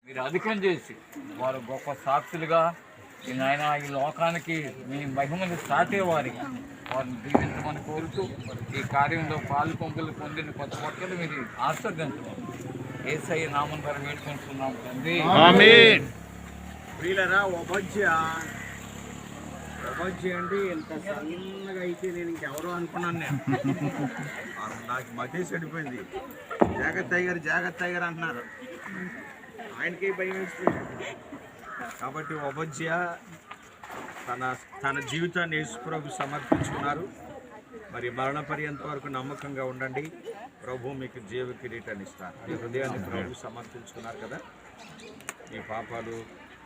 మీరు అధికం చేసి వారు గొప్ప సాక్షులుగా నాయన ఈ లోకానికి మీ మహిమను సాటేవారిగా వారిని దీవించమని కోరుతూ ఈ కార్యంలో పాలు పంపులు పొందిన కొత్త పక్కలు మీరు ఆశీర్వదించమని యేసయ్య నామం ద్వారా వేడుకుంటున్నాం తండ్రి. వీళ్ళరా ఒబజ్జి అంటే ఇంత సన్నగా అయితే నేను ఇంకెవరో అనుకున్నాను. నాకు మధ్య చెడిపోయింది. జాగ్రత్త గారు అంటున్నారు. ఆయనకే భయం వేస్తుంది. కాబట్టి ఒబజ్జియ తన జీవితాన్ని యేసుప్రభు సమర్పించుకున్నారు. మరి మరణ పర్యంత వరకు నమ్మకంగా ఉండండి. ప్రభు మీకు జీవ కిరీటాన్ని ఇస్తారు. మీ హృదయాన్ని ప్రభు సమర్పించుకున్నారు కదా, మీ పాపాలు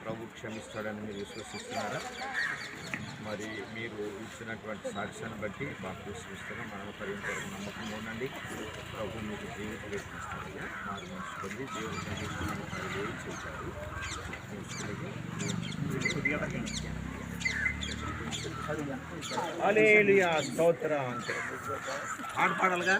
ప్రభు క్షమిస్తాడని మీరు విశ్వసిస్తున్నారా? మరి మీరు ఇచ్చినటువంటి సాక్ష్యాన్ని బట్టి బాప్తిస్మం మరణ పర్యంత వరకు నమ్మకంగా ఉండండి. ప్రభు మీకు జీవ కిరీటం ఇస్తారుగా మార్గంచుకోండి. దేవుడు చేశారు. హల్లెలూయా, స్తోత్రం. అంటే పాట పాడాలిగా.